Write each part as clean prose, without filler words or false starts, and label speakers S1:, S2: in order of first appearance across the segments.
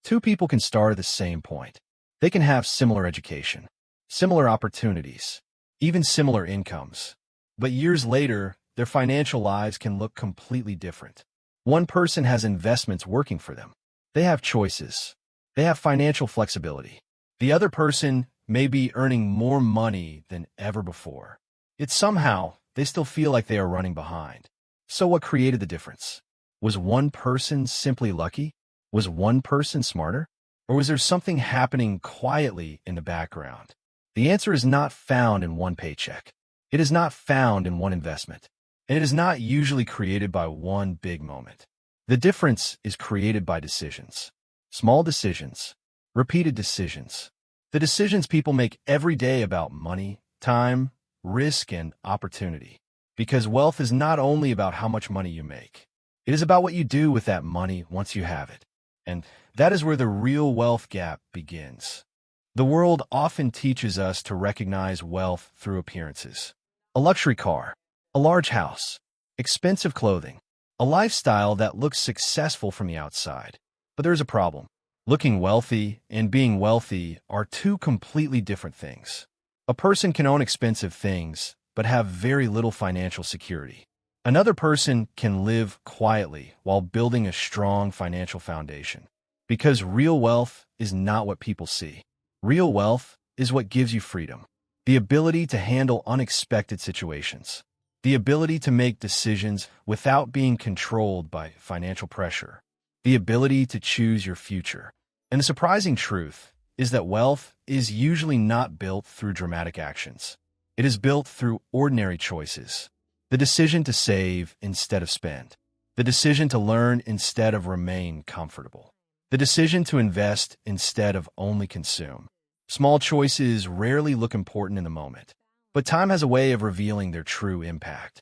S1: Two people can start at the same point. They can have similar education, similar opportunities, even similar incomes. But years later, their financial lives can look completely different. One person has investments working for them. They have choices. They have financial flexibility. The other person may be earning more money than ever before. Yet somehow, they still feel like they are running behind. So what created the difference? Was one person simply lucky? Was one person smarter? Or was there something happening quietly in the background? The answer is not found in one paycheck. It is not found in one investment. And it is not usually created by one big moment. The difference is created by decisions. Small decisions. Repeated decisions. The decisions people make every day about money, time, risk, and opportunity. Because wealth is not only about how much money you make. It is about what you do with that money once you have it. And that is where the real wealth gap begins. The world often teaches us to recognize wealth through appearances. A luxury car, a large house, expensive clothing, a lifestyle that looks successful from the outside. But there's a problem. Looking wealthy and being wealthy are two completely different things. A person can own expensive things, but have very little financial security. Another person can live quietly while building a strong financial foundation. Because real wealth is not what people see. Real wealth is what gives you freedom. The ability to handle unexpected situations. The ability to make decisions without being controlled by financial pressure. The ability to choose your future. And the surprising truth is that wealth is usually not built through dramatic actions. It is built through ordinary choices. The decision to save instead of spend. The decision to learn instead of remain comfortable. The decision to invest instead of only consume. Small choices rarely look important in the moment, but time has a way of revealing their true impact.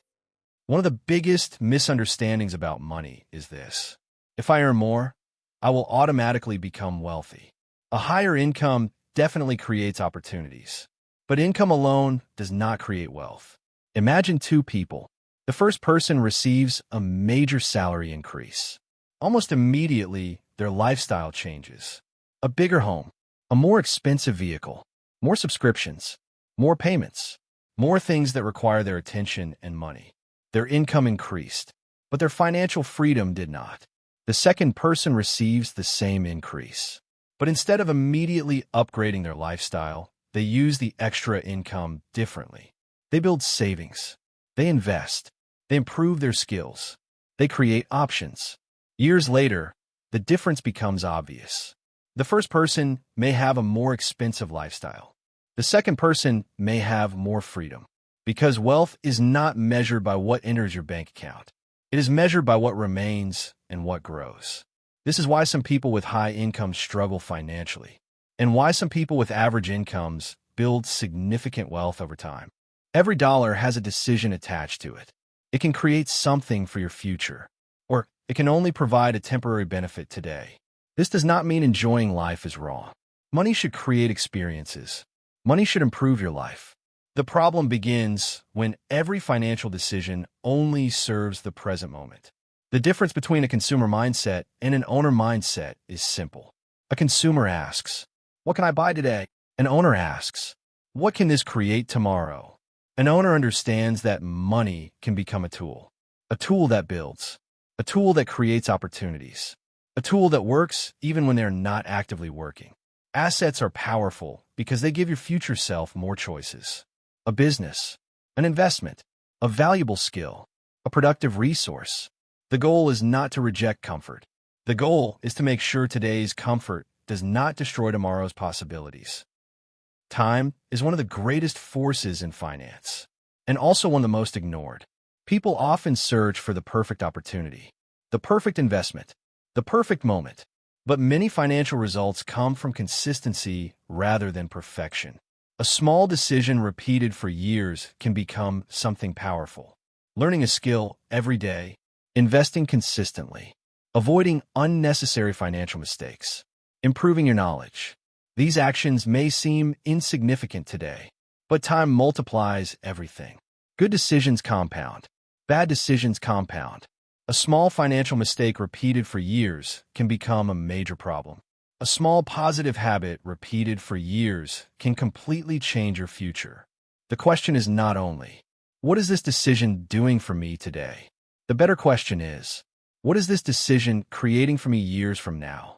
S1: One of the biggest misunderstandings about money is this. If I earn more, I will automatically become wealthy. A higher income definitely creates opportunities, but income alone does not create wealth. Imagine two people. The first person receives a major salary increase. Almost immediately, their lifestyle changes. A bigger home, a more expensive vehicle, more subscriptions, more payments, more things that require their attention and money. Their income increased, but their financial freedom did not. The second person receives the same increase. But instead of immediately upgrading their lifestyle, they use the extra income differently. They build savings. They invest. They improve their skills. They create options. Years later, the difference becomes obvious. The first person may have a more expensive lifestyle. The second person may have more freedom. Because wealth is not measured by what enters your bank account. It is measured by what remains and what grows. This is why some people with high incomes struggle financially, and why some people with average incomes build significant wealth over time. Every dollar has a decision attached to it. It can create something for your future, or it can only provide a temporary benefit today. This does not mean enjoying life is wrong. Money should create experiences. Money should improve your life. The problem begins when every financial decision only serves the present moment. The difference between a consumer mindset and an owner mindset is simple. A consumer asks, "What can I buy today?" An owner asks, "What can this create tomorrow?" An owner understands that money can become a tool that builds, a tool that creates opportunities, a tool that works even when they're not actively working. Assets are powerful because they give your future self more choices. A business, an investment, a valuable skill, a productive resource. The goal is not to reject comfort. The goal is to make sure today's comfort does not destroy tomorrow's possibilities. Time is one of the greatest forces in finance, and also one of the most ignored. People often search for the perfect opportunity, the perfect investment, the perfect moment. But many financial results come from consistency rather than perfection. A small decision repeated for years can become something powerful. Learning a skill every day, investing consistently, avoiding unnecessary financial mistakes, improving your knowledge. These actions may seem insignificant today, but time multiplies everything. Good decisions compound. Bad decisions compound. A small financial mistake repeated for years can become a major problem. A small positive habit repeated for years can completely change your future. The question is not only, what is this decision doing for me today? The better question is, what is this decision creating for me years from now?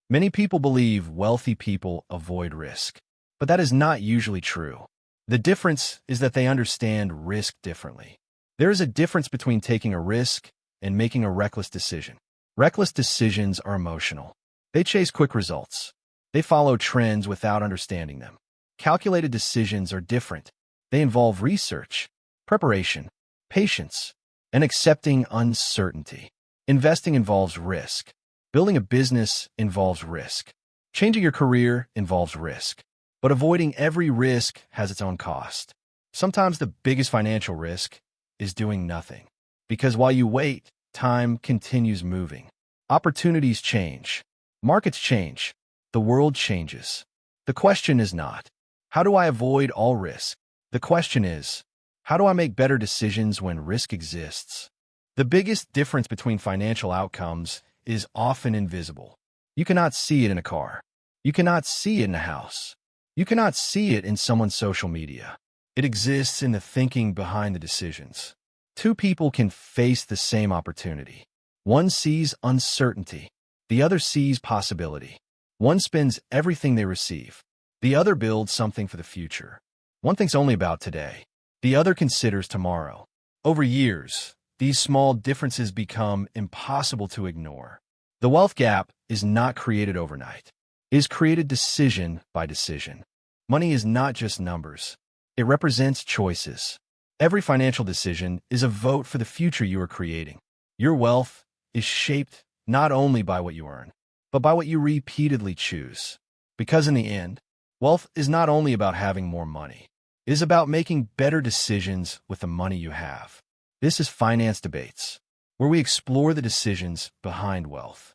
S1: Many people believe wealthy people avoid risk, but that is not usually true. The difference is that they understand risk differently. There is a difference between taking a risk and making a reckless decision. Reckless decisions are emotional. They chase quick results. They follow trends without understanding them. Calculated decisions are different. They involve research, preparation, patience, and accepting uncertainty. Investing involves risk. Building a business involves risk. Changing your career involves risk. But avoiding every risk has its own cost. Sometimes the biggest financial risk is doing nothing. Because while you wait, time continues moving. Opportunities change. Markets change. The world changes. The question is not, how do I avoid all risk? The question is, how do I make better decisions when risk exists? The biggest difference between financial outcomes is often invisible. You cannot see it in a car. You cannot see it in a house. You cannot see it in someone's social media. It exists in the thinking behind the decisions. Two people can face the same opportunity. One sees uncertainty. The other sees possibility. One spends everything they receive. The other builds something for the future. One thinks only about today. The other considers tomorrow. Over years, these small differences become impossible to ignore. The wealth gap is not created overnight. It is created decision by decision. Money is not just numbers. It represents choices. Every financial decision is a vote for the future you are creating. Your wealth is shaped not only by what you earn, but by what you repeatedly choose. Because in the end, wealth is not only about having more money. It is about making better decisions with the money you have. This is Finance Debates, where we explore the decisions behind wealth.